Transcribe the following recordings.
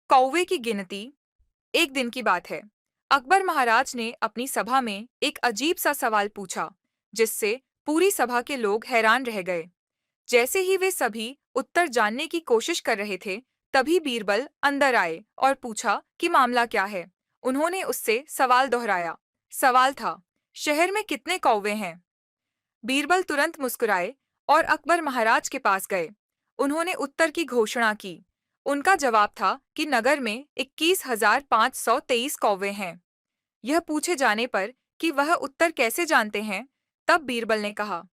कौवे की गिनती। एक दिन की बात है। अकबर महाराज ने अपनी सभा में एक अजीब सा सवाल पूछा, जिससे पूरी सभा के लोग हैरान रह गए। जैसे ही वे सभी उत्तर जानने की कोशिश कर रहे थे, तभी बीरबल अंदर आए और पूछा कि मामला क्या है। उन्होंने उससे सवाल दोहराया। सवाल था, शहर में कितने कौवे हैं? बीरबल तुरंत मुस्कुराए और अकबर महाराज के पास गए। उन्होंने उत्तर की घोषणा की। उनका जवाब था कि नगर में 21,523 कौवे हैं। यह पूछे जाने पर कि वह उत्तर कैसे जानते हैं, तब बीरबल ने कहा,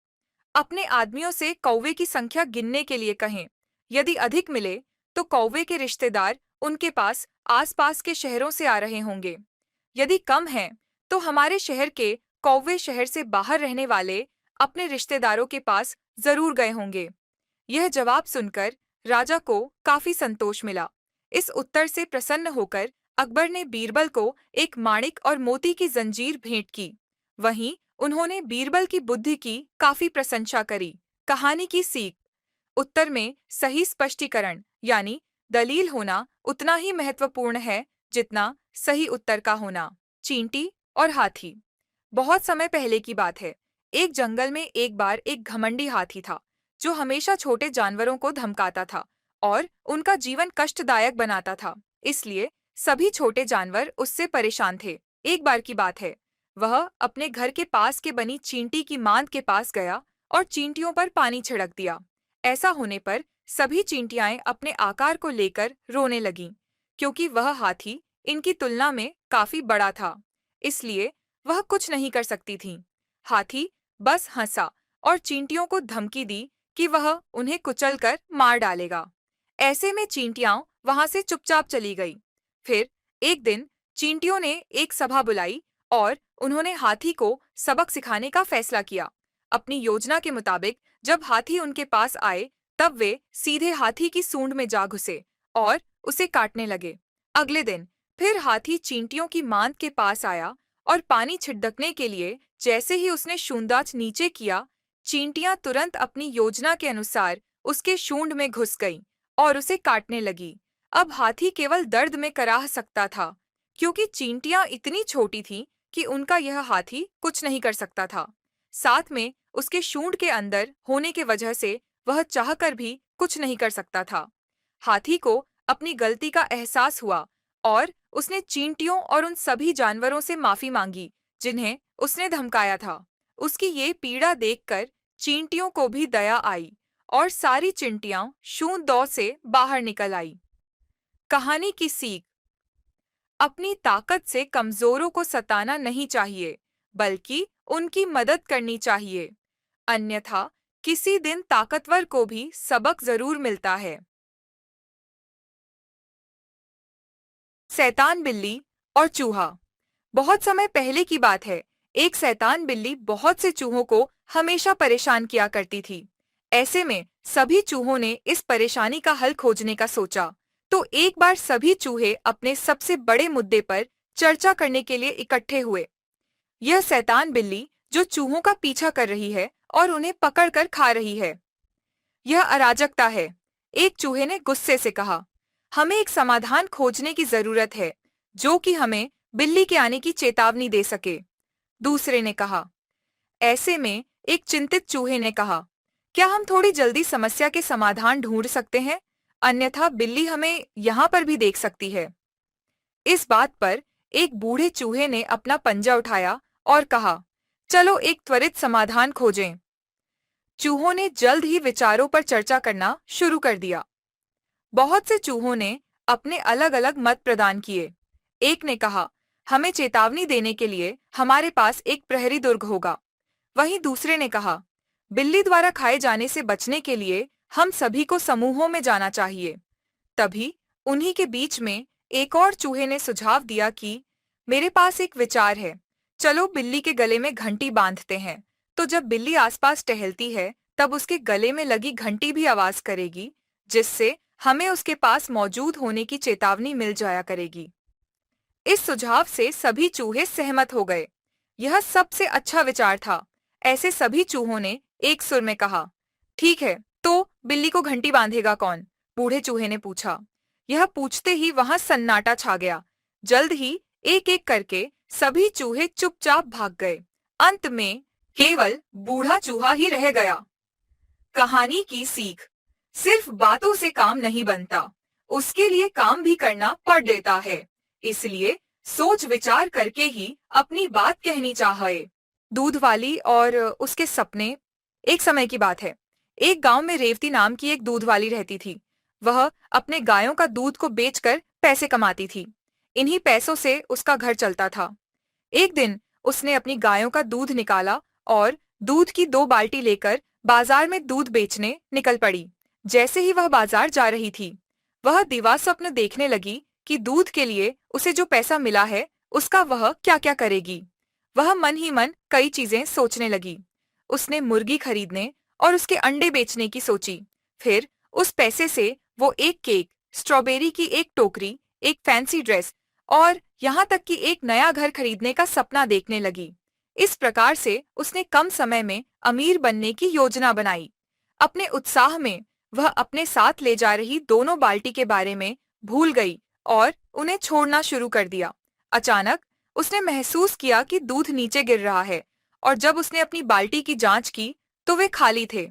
अपने आदमियों से कौवे की संख्या गिनने के लिए कहें। यदि अधिक मिले तो कौवे के रिश्तेदार उनके पास आसपास के शहरों से आ रहे होंगे। यदि कम है तो हमारे शहर के कौवे शहर से बाहर रहने वाले अपने रिश्तेदारों के पास जरूर गए होंगे। यह जवाब सुनकर राजा को काफी संतोष मिला। इस उत्तर से प्रसन्न होकर अकबर ने बीरबल को एक माणिक और मोती की जंजीर भेंट की। वहीं उन्होंने बीरबल की बुद्धि की काफी प्रशंसा करी। कहानी की सीख। उत्तर में सही स्पष्टीकरण यानी दलील होना उतना ही महत्वपूर्ण है जितना सही उत्तर का होना। चींटी और हाथी। बहुत समय पहले की बात है। एक जंगल में एक बार एक घमंडी हाथी था, जो हमेशा छोटे जानवरों को धमकाता था और उनका जीवन कष्टदायक बनाता था। इसलिए सभी छोटे जानवर उससे परेशान थे। एक बार की बात है, वह अपने घर के पास के बनी चींटी की मांद के पास गया और चींटियों पर पानी छिड़क दिया। ऐसा होने पर सभी चींटियाएं अपने आकार को लेकर रोने लगीं, क्योंकि वह हाथी इनकी तुलना में काफी बड़ा था। इसलिए वह कुछ नहीं कर सकती थीं। हाथी बस हंसा और चींटियों को धमकी दी कि वह उन्हें कुचलकर मार डालेगा। ऐसे में चींटियां वहां से चुपचाप चली गई। फिर एक दिन चींटियों ने एक सभा बुलाई और उन्होंने हाथी को सबक सिखाने का फैसला किया। अपनी योजना के मुताबिक जब हाथी उनके पास आए, तब वे सीधे हाथी की सूंड में जा घुसे और उसे काटने लगे। अगले दिन फिर हाथी चींटियों की मांद के पास आया और पानी छिड़कने के लिए जैसे ही उसने शूंदाच नीचे किया, चींटियां तुरंत अपनी योजना के अनुसार उसके शूंड में घुस गईं और उसे काटने लगी। अब हाथी केवल दर्द में कराह सकता था, क्योंकि चींटियां इतनी छोटी थीं कि उनका यह हाथी कुछ नहीं कर सकता था। साथ में उसके शूंड के अंदर होने के वजह से वह चाहकर भी कुछ नहीं कर सकता था। हाथी को अपनी गलती का एहसास हुआ और उसने चींटियों और उन सभी जानवरों से माफी मांगी जिन्हें उसने धमकाया था। उसकी ये पीड़ा देखकर चींटियों को भी दया आई और सारी चिंटियां शूंदौ से बाहर निकल आई। कहानी की सीख। अपनी ताकत से कमजोरों को सताना नहीं चाहिए, बल्कि उनकी मदद करनी चाहिए। अन्यथा किसी दिन ताकतवर को भी सबक जरूर मिलता है। शैतान बिल्ली और चूहा। बहुत समय पहले की बात है। एक शैतान बिल्ली बहुत से चूहों को हमेशा परेशान किया करती थी। ऐसे में सभी चूहों ने इस परेशानी का हल खोजने का सोचा। तो एक बार सभी चूहे अपने सबसे बड़े मुद्दे पर चर्चा करने के लिए इकट्ठे हुए। यह शैतान बिल्ली जो चूहों का पीछा कर रही है और उन्हें पकड़कर खा रही है, यह अराजकता है। एक चूहे ने गुस्से से कहा, हमें एक समाधान खोजने की जरूरत है जो कि हमें बिल्ली के आने की चेतावनी दे सके। दूसरे ने कहा। ऐसे में एक चिंतित चूहे ने कहा, क्या हम थोड़ी जल्दी समस्या के समाधान ढूंढ सकते हैं? अन्यथा बिल्ली हमें यहाँ पर भी देख सकती है। इस बात पर एक बूढ़े चूहे ने अपना पंजा उठाया और कहा, चलो एक त्वरित समाधान खोजें। चूहों ने जल्द ही विचारों पर चर्चा करना शुरू कर दिया। बहुत से चूहों ने अपने अलग अलग मत प्रदान किए। एक ने कहा, हमें चेतावनी देने के लिए हमारे पास एक प्रहरी दुर्ग होगा। वहीं दूसरे ने कहा, बिल्ली द्वारा खाए जाने से बचने के लिए हम सभी को समूहों में जाना चाहिए। तभी उन्हीं के बीच में एक और चूहे ने सुझाव दिया कि मेरे पास एक विचार है, चलो बिल्ली के गले में घंटी बांधते हैं। तो जब बिल्ली आसपास टहलती है, तब उसके गले में लगी घंटी भी आवाज करेगी, जिससे हमें उसके पास मौजूद होने की चेतावनी मिल जाया करेगी। इस सुझाव से सभी चूहे सहमत हो गए। यह सबसे अच्छा विचार था। ऐसे सभी चूहों ने एक सुर में कहा, ठीक है, तो बिल्ली को घंटी बांधेगा कौन? बूढ़े चूहे ने पूछा। यह पूछते ही वहां सन्नाटा छा गया। जल्द ही एक एक करके सभी चूहे चुपचाप भाग गए। अंत में केवल बूढ़ा चूहा ही रह गया। कहानी की सीख। सिर्फ बातों से काम नहीं बनता, उसके लिए काम भी करना पड़ देता है। इसलिए सोच विचार करके ही अपनी बात कहनी चाहिए। दूध वाली और उसके सपने। एक समय की बात है। एक गांव में रेवती नाम की एक दूध वाली रहती थी। वह अपने गायों का दूध को बेचकर पैसे कमाती थी। इन्हीं पैसों से उसका घर चलता था। एक दिन उसने अपनी गायों का दूध निकाला और दूध की 2 बाल्टी लेकर बाजार में दूध बेचने निकल पड़ी। जैसे ही वह बाजार जा रही थी, वह दिवा स्वप्न देखने लगी कि दूध के लिए उसे जो पैसा मिला है उसका वह क्या क्या करेगी। वह मन ही मन कई चीजें सोचने लगी। उसने मुर्गी खरीदने और उसके अंडे बेचने की सोची। फिर उस पैसे से वो एक केक, स्ट्रॉबेरी की एक टोकरी, एक फैंसी ड्रेस और यहाँ तक कि एक नया घर खरीदने का सपना देखने लगी। इस प्रकार से उसने कम समय में अमीर बनने की योजना बनाई। अपने उत्साह में वह अपने साथ ले जा रही दोनों बाल्टी के बारे में भूल गई और उन्हें छोड़ना शुरू कर दिया। अचानक उसने महसूस किया कि दूध नीचे गिर रहा है और जब उसने अपनी बाल्टी की जांच की तो वे खाली थे।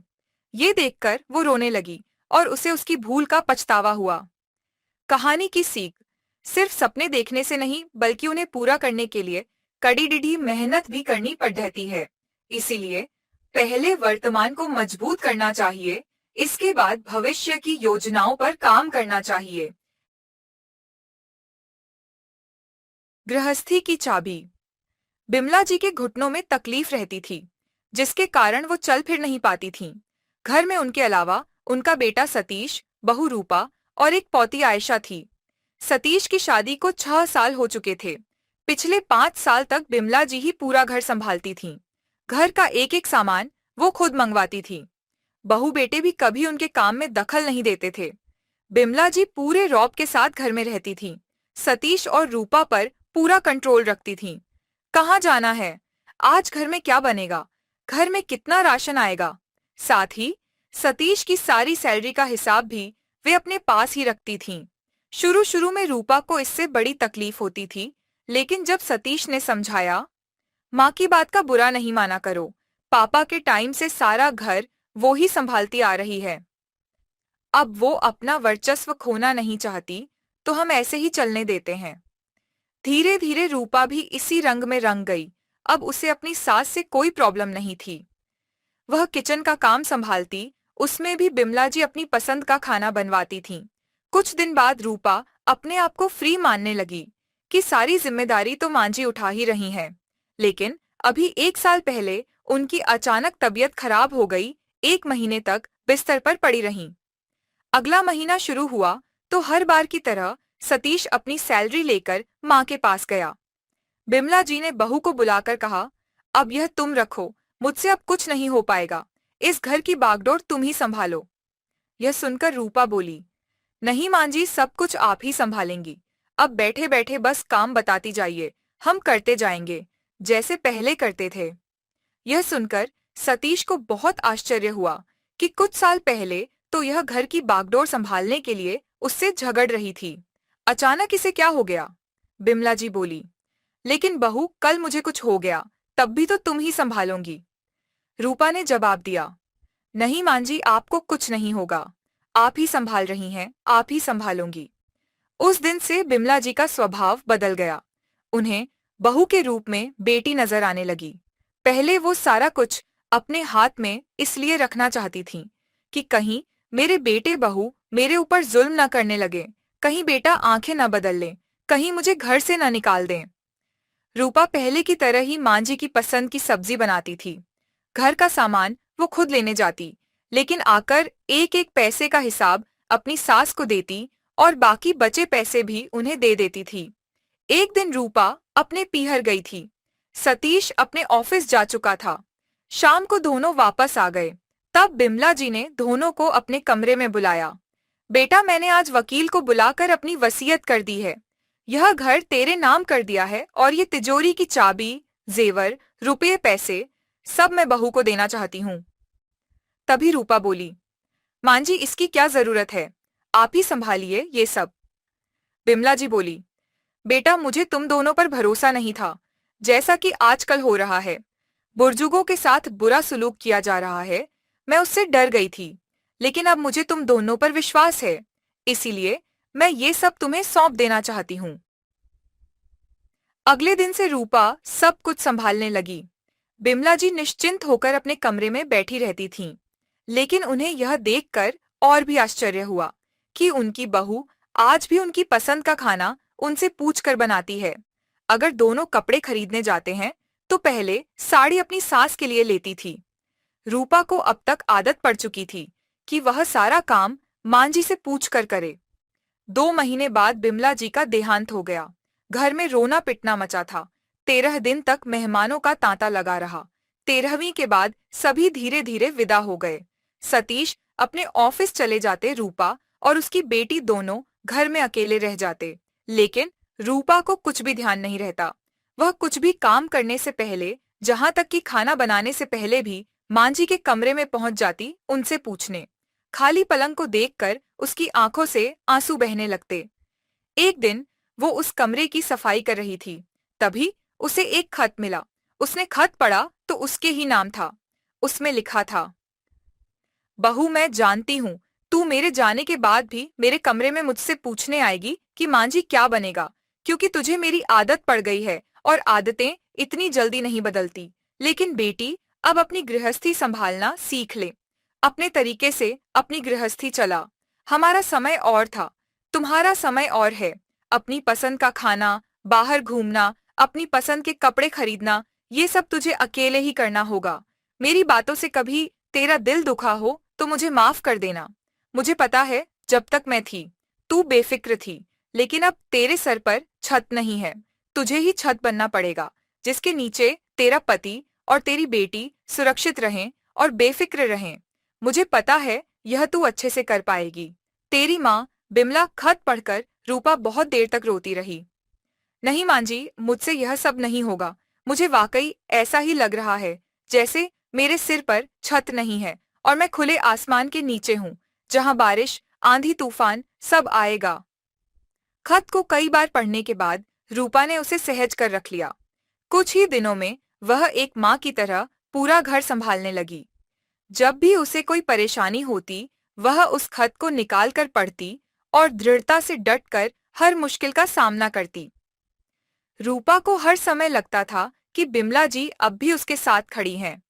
ये देखकर वो रोने लगी और उसे उसकी भूल का पछतावा हुआ। कहानी की सीख। सिर्फ सपने देखने से नहीं बल्कि उन्हें पूरा करने के लिए कड़ी डिढ़ी मेहनत भी करनी पड़ती है। इसीलिए पहले वर्तमान को मजबूत करना चाहिए, इसके बाद भविष्य की योजनाओं पर काम करना चाहिए। गृहस्थी की चाबी। बिमला जी के घुटनों में तकलीफ रहती थी, जिसके कारण वो चल फिर नहीं पाती थीं। घर में उनके अलावा उनका बेटा सतीश, बहू रूपा और एक पौती आयशा थी। सतीश की शादी को 6 साल हो चुके थे। पिछले 5 साल तक बिमला जी ही पूरा घर संभालती थीं। घर का एक एक सामान वो खुद मंगवाती थी। बहू बेटे भी कभी उनके काम में दखल नहीं देते थे। बिमला जी पूरे रौब के साथ घर में रहती थीं। सतीश और रूपा पर पूरा कंट्रोल रखती थीं। कहाँ जाना है, आज घर में क्या बनेगा, घर में कितना राशन आएगा। साथ ही सतीश की सारी सैलरी का हिसाब भी वे अपने पास ही रखती थीं। शुरू शुरू में रूपा को इससे बड़ी तकलीफ होती थी, लेकिन जब सतीश ने समझाया, माँ की बात का बुरा नहीं माना करो, पापा के टाइम से सारा घर वो ही संभालती आ रही है। अब वो अपना वर्चस्व खोना नहीं चाहती, तो हम ऐसे ही चलने देते हैं। धीरे धीरे रूपा भी इसी रंग में रंग गई। अब उसे अपनी सास से कोई प्रॉब्लम नहीं थी। वह किचन का काम संभालती, उसमें भी बिमला जी अपनी पसंद का खाना बनवाती थीं। कुछ दिन बाद रूपा अपने आप को फ्री मानने लगी कि सारी जिम्मेदारी तो मांझी उठा ही रही हैं। लेकिन अभी 1 साल पहले उनकी अचानक तबीयत खराब हो गई। 1 महीने तक बिस्तर पर पड़ी रहीं। अगला महीना शुरू हुआ तो हर बार की तरह सतीश अपनी सैलरी लेकर माँ के पास गया। बिमला जी ने बहू को बुलाकर कहा, अब यह तुम रखो, मुझसे अब कुछ नहीं हो पाएगा, इस घर की बागडोर तुम ही संभालो। यह सुनकर रूपा बोली, नहीं माँ जी, सब कुछ आप ही संभालेंगी। अब बैठे बैठे बस काम बताती जाइए, हम करते जाएंगे जैसे पहले करते थे। यह सुनकर सतीश को बहुत आश्चर्य हुआ कि कुछ साल पहले तो यह घर की बागडोर संभालने के लिए उससे झगड़ रही थी। अचानक इसे क्या हो गया? बिमला जी बोली, लेकिन बहू, कल मुझे कुछ हो गया तब भी तो तुम ही संभालोगी। रूपा ने जवाब दिया, नहीं मां जी, आपको कुछ नहीं होगा, आप ही संभाल रही हैं, आप ही संभालूंगी। उस दिन से बिमला जी का स्वभाव बदल गया। उन्हें बहू के रूप में बेटी नजर आने लगी। पहले वो सारा कुछ अपने हाथ में इसलिए रखना चाहती थीं कि कहीं मेरे बेटे बहू मेरे ऊपर जुल्म न करने लगे, कहीं बेटा आंखें न बदल ले, कहीं मुझे घर से न निकाल दें। रूपा पहले की तरह ही मां जी की पसंद की सब्जी बनाती थी। घर का सामान वो खुद लेने जाती, लेकिन आकर एक एक पैसे का हिसाब अपनी सास को देती और बाकी बचे पैसे भी उन्हें दे देती थी। एक दिन रूपा अपने पीहर गई थी। सतीश अपने ऑफिस जा चुका था। शाम को दोनों वापस आ गए। तब बिमला जी ने दोनों को अपने कमरे में बुलाया। बेटा, मैंने आज वकील को बुलाकर अपनी वसीयत कर दी है। यह घर तेरे नाम कर दिया है और ये तिजोरी की चाबी, जेवर, रुपये, पैसे सब मैं बहू को देना चाहती हूँ। तभी रूपा बोली, मां जी, इसकी क्या जरूरत है, आप ही संभालिए ये सब। बिमला जी बोली, बेटा मुझे तुम दोनों पर भरोसा नहीं था, जैसा कि आजकल हो रहा है। बुजुर्गों के साथ बुरा सलूक किया जा रहा है। मैं उससे डर गई थी, लेकिन अब मुझे तुम दोनों पर विश्वास है, इसीलिए मैं ये सब तुम्हें सौंप देना चाहती हूँ। अगले दिन से रूपा सब कुछ संभालने लगी। बिमला जी निश्चिंत होकर अपने कमरे में बैठी रहती थीं, लेकिन उन्हें यह देखकर और भी आश्चर्य हुआ कि उनकी बहू आज भी उनकी पसंद का खाना उनसे पूछकर बनाती है। अगर दोनों कपड़े खरीदने जाते हैं, तो पहले साड़ी अपनी सास के लिए लेती थी। रूपा को अब तक आदत पड़ चुकी थी कि वह सारा काम मांझी से पूछकर करे। 2 महीने बाद बिमला जी का देहांत हो गया। घर में रोना पिटना मचा था। 13 दिन तक मेहमानों का तांता लगा रहा। 13वीं के बाद सभी धीरे धीरे विदा हो गए। सतीश अपने ऑफिस चले जाते, रूपा और उसकी बेटी दोनों घर में अकेले रह जाते। लेकिन रूपा को कुछ भी ध्यान नहीं रहता। वह कुछ भी काम करने से पहले, जहां तक कि खाना बनाने से पहले भी, मांझी के कमरे में पहुंच जाती उनसे पूछने। खाली पलंग को देखकर उसकी आंखों से आंसू बहने लगते। एक दिन वो उस कमरे की सफाई कर रही थी, तभी उसे एक खत मिला। उसने खत पढ़ा तो उसके ही नाम था। उसमें लिखा था, बहू मैं जानती हूँ तू मेरे जाने के बाद भी मेरे कमरे में मुझसे पूछने आएगी कि मांझी क्या बनेगा, क्योंकि तुझे मेरी आदत पड़ गई है और आदतें इतनी जल्दी नहीं बदलती। लेकिन बेटी, अब अपनी गृहस्थी संभालना सीख ले। अपने तरीके से अपनी गृहस्थी चला। हमारा समय और था, तुम्हारा समय और है। अपनी पसंद का खाना, बाहर घूमना, अपनी पसंद के कपड़े खरीदना, ये सब तुझे अकेले ही करना होगा। मेरी बातों से कभी तेरा दिल दुखा हो तो मुझे माफ कर देना। मुझे पता है जब तक मैं थी, तू बेफिक्र थी, लेकिन अब तेरे सर पर छत नहीं है। तुझे ही छत बनना पड़ेगा, जिसके नीचे तेरा पति और तेरी बेटी सुरक्षित रहें और बेफिक्र रहें। मुझे पता है यह तू अच्छे से कर पाएगी। तेरी माँ बिमला। खत पढ़कर रूपा बहुत देर तक रोती रही। नहीं मांझी, मुझसे यह सब नहीं होगा। मुझे वाकई ऐसा ही लग रहा है जैसे मेरे सिर पर छत नहीं है और मैं खुले आसमान के नीचे हूँ, जहाँ बारिश, आंधी तूफान सब आएगा। खत को कई बार पढ़ने के बाद रूपा ने उसे सहज कर रख लिया। कुछ ही दिनों में वह एक माँ की तरह पूरा घर संभालने लगी। जब भी उसे कोई परेशानी होती, वह उस खत को निकाल कर पढ़ती और दृढ़ता से डटकर हर मुश्किल का सामना करती। रूपा को हर समय लगता था कि बिमला जी अब भी उसके साथ खड़ी हैं,